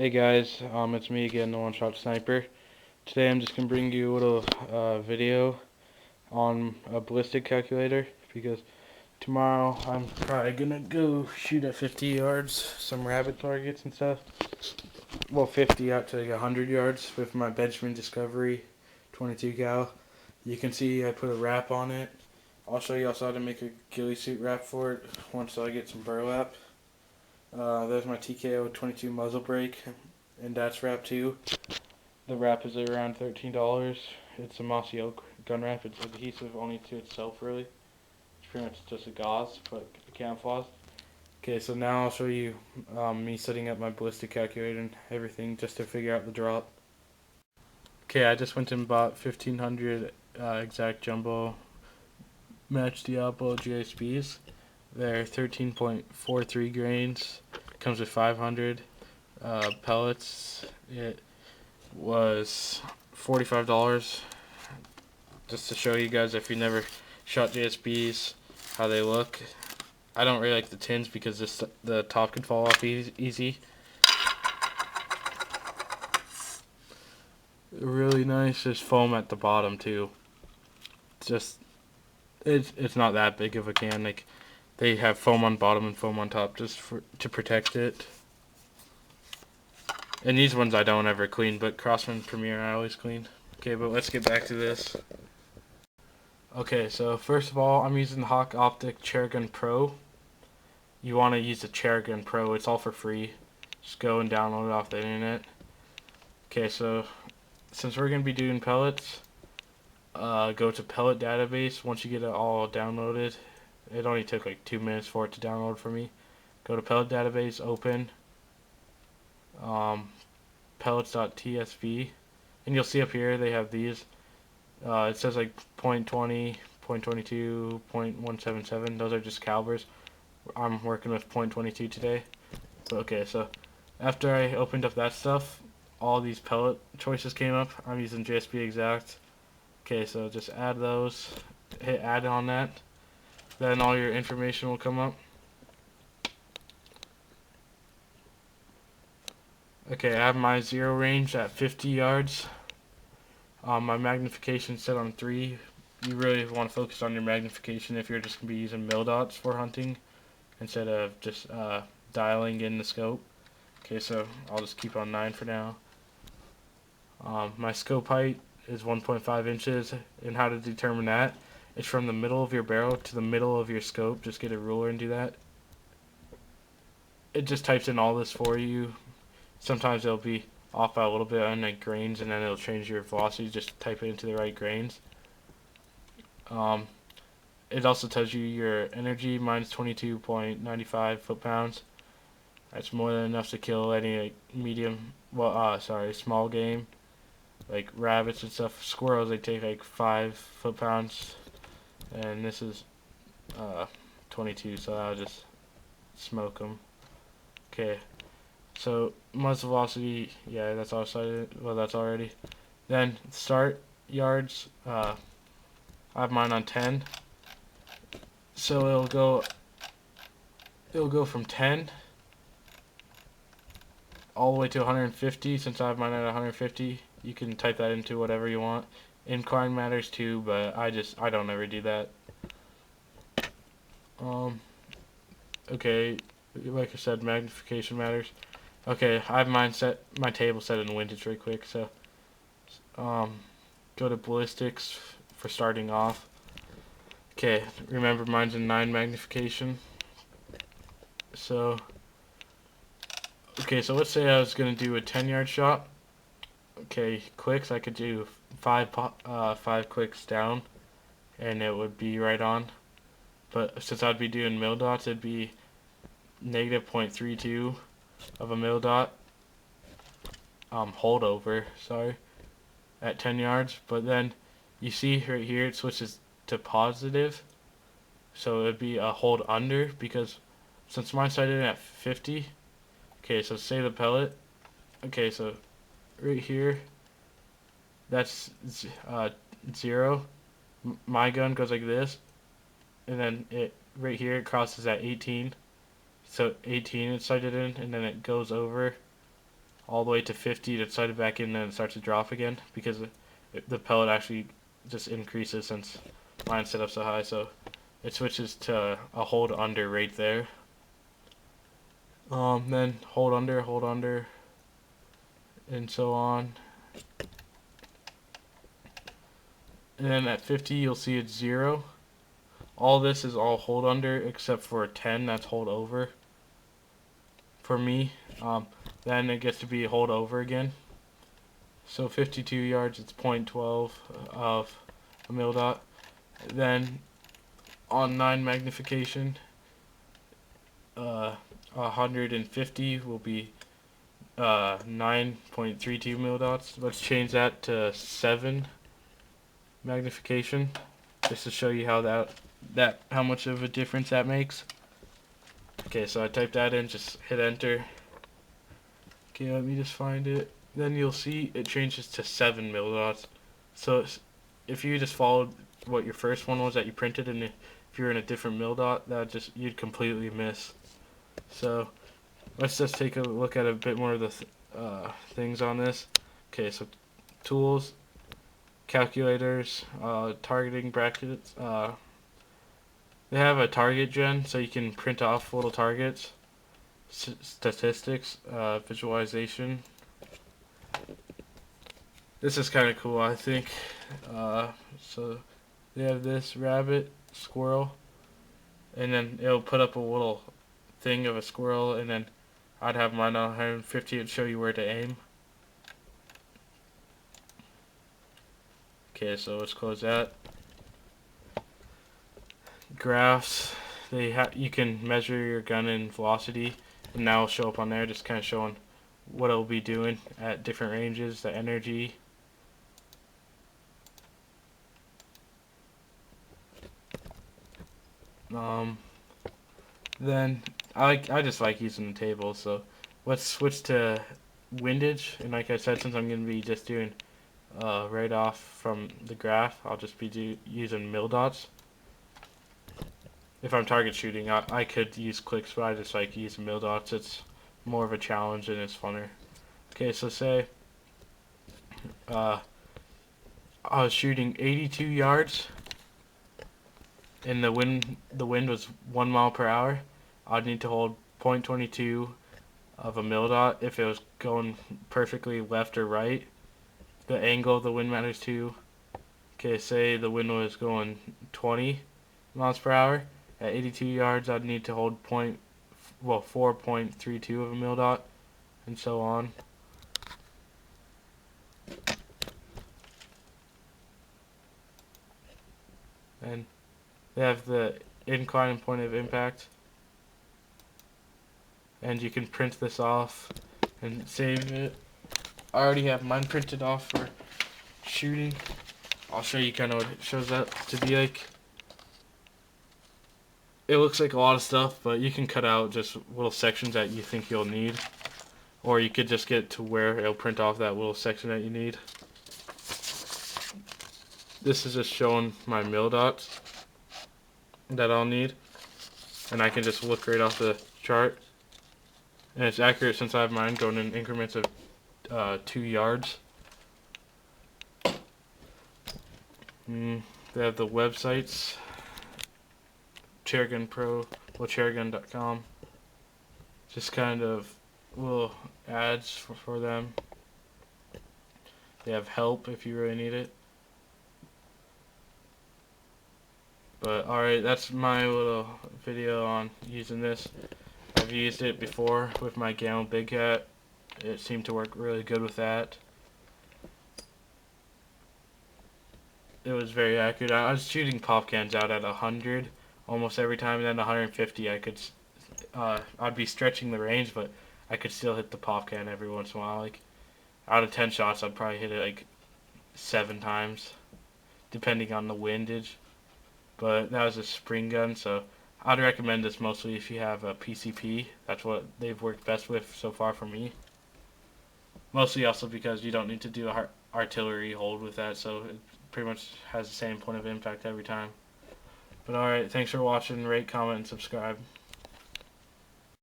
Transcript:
Hey guys, it's me again, the One Shot Sniper. Today I'm just gonna bring you a little video on a ballistic calculator because tomorrow I'm probably gonna go shoot at 50 yards, some rabbit targets and stuff. Well, 50 out to like 100 yards with my Benjamin Discovery 22 cal. You can see I put a wrap on it. I'll show you also how to make a ghillie suit wrap for it once I get some burlap. There's my TKO 22 muzzle brake, and that's wrapped too. The wrap is around $13. It's a mossy oak gun wrap. It's adhesive only to itself, really. It's pretty much just a gauze, but camouflage. Okay, so now I'll show you me setting up my ballistic calculator and everything just to figure out the drop. Okay, I just went and bought 1500 exact jumbo match Diablo GSPs. They're 13.43 grains. Comes with 500 pellets. It was $45. Just to show you guys, if you never shot JSBs, how they look. I don't really like the tins because the top can fall off easy. Really nice. There's foam at the bottom too. It's not that big of a can. Like, they have foam on bottom and foam on top just to protect it. And these ones I don't ever clean, but Crossman Premier I always clean. Okay, but let's get back to this. Okay, so first of all, I'm using the Hawke Optics Chairgun Pro. You want to use the Chairgun Pro. It's all for free. Just go and download it off the internet. Okay, so since we're going to be doing pellets, go to pellet database. Once you get it all downloaded, it only took like 2 minutes for it to download for me. Go to pellet database, open pellets.tsv, and you'll see up here they have these. It says like .20, .22, .177. Those are just calibers. I'm working with .22 today. Okay, so after I opened up that stuff, all these pellet choices came up. I'm using JSP Exact. Okay, so just add those. Hit add on that. Then all your information will come up. Okay, I have my zero range at 50 yards. My magnification set on 3. You really want to focus on your magnification if you're just going to be using mil dots for hunting instead of just dialing in the scope. Okay, so I'll just keep on 9 for now. My scope height is 1.5 inches, and how to determine that? It's from the middle of your barrel to the middle of your scope. Just get a ruler and do that. It just types in all this for you. Sometimes it'll be off by a little bit on like grains, and then it'll change your velocity. Just type it into the right grains. It also tells you your energy, minus 22.95 foot-pounds. That's more than enough to kill any like small game, like rabbits and stuff. Squirrels, they take like 5 foot-pounds, and this is 22, so I'll just smoke them. Okay, so muzzle velocity, yeah, that's all cited. Well, that's already. Then start yards, I have mine on 10. So it'll go from 10 all the way to 150. Since I have mine at 150, you can type that into whatever you want. Incline matters too, but I don't ever do that. Okay, like I said, magnification matters. Okay, I have my table set in windage really quick. So go to ballistics for starting off. Okay, remember mine's in 9 magnification. So okay, so let's say I was gonna do a 10-yard shot. Okay, clicks, I could do 5 clicks down, and it would be right on. But since I'd be doing mil dots, it'd be negative 0.32 of a mil dot holdover, sorry, at 10 yards. But then you see right here it switches to positive, so it'd be a hold under, because since mine started at 50. Okay, so say the pellet. Okay, so right here, that's 0. My gun goes like this, and then it right here it crosses at 18. So 18 it's sighted in, and then it goes over all the way to 50 to set it back in, and then it starts to drop again because the pellet actually just increases since mine's set up so high. So it switches to a hold under right there. Then hold under, and so on. And then at 50 you'll see it's 0. All this is all hold under except for 10, that's hold over for me. Then it gets to be hold over again. So 52 yards, it's 0.12 of a mil dot. Then on 9 magnification, 150 will be 9.32 mil dots. Let's change that to 7 magnification, just to show you how how much of a difference that makes. Okay, so I typed that in, just hit enter. Okay, let me just find it. Then you'll see it changes to 7 mil dots. So if you just followed what your first one was that you printed, and if you're in a different mil dot, you'd completely miss. So let's just take a look at a bit more of the things on this. Okay, so tools, calculators, targeting brackets. They have a target gen, so you can print off little targets. Statistics, visualization. This is kind of cool, I think. So they have this rabbit, squirrel, and then it'll put up a little thing of a squirrel, and then I'd have mine on 150 and show you where to aim. Okay, so let's close that. Graphs, you can measure your gun in velocity, and now it'll show up on there, just kind of showing what it'll be doing at different ranges, the energy. Then I just like using the table, so let's switch to windage. And like I said, since I'm going to be just doing right off from the graph, I'll just be using mil dots. If I'm target shooting, I could use clicks, but I just like using mil dots. It's more of a challenge and it's funner. Okay, so say I was shooting 82 yards and the wind was 1 mile per hour. I'd need to hold 0.22 of a mil dot if it was going perfectly left or right. The angle of the wind matters too. Okay, say the wind was going 20 miles per hour. At 82 yards, I'd need to hold 4.32 of a mil dot, and so on. And they have the incline and point of impact. And you can print this off and save it. I already have mine printed off for shooting. I'll show you kind of what it shows up to be like. It looks like a lot of stuff, but you can cut out just little sections that you think you'll need. Or you could just get to where it'll print off that little section that you need. This is just showing my mil dots that I'll need. And I can just look right off the chart. And it's accurate since I have mine going in increments of 2 yards. They have the websites. Chairgun chairgun.com. Just kind of little ads for them. They have help if you really need it. But alright, that's my little video on using this. I've used it before with my Gamma Big Cat. It seemed to work really good with that. It was very accurate. I was shooting pop cans out at 100 almost every time, and then 150 I'd be stretching the range, but I could still hit the pop can every once in a while. Like out of 10 shots, I'd probably hit it like 7 times, depending on the windage. But that was a spring gun, so I'd recommend this mostly if you have a PCP. That's what they've worked best with so far for me. Mostly also because you don't need to do a artillery hold with that, so it pretty much has the same point of impact every time. But alright, thanks for watching. Rate, comment, and subscribe.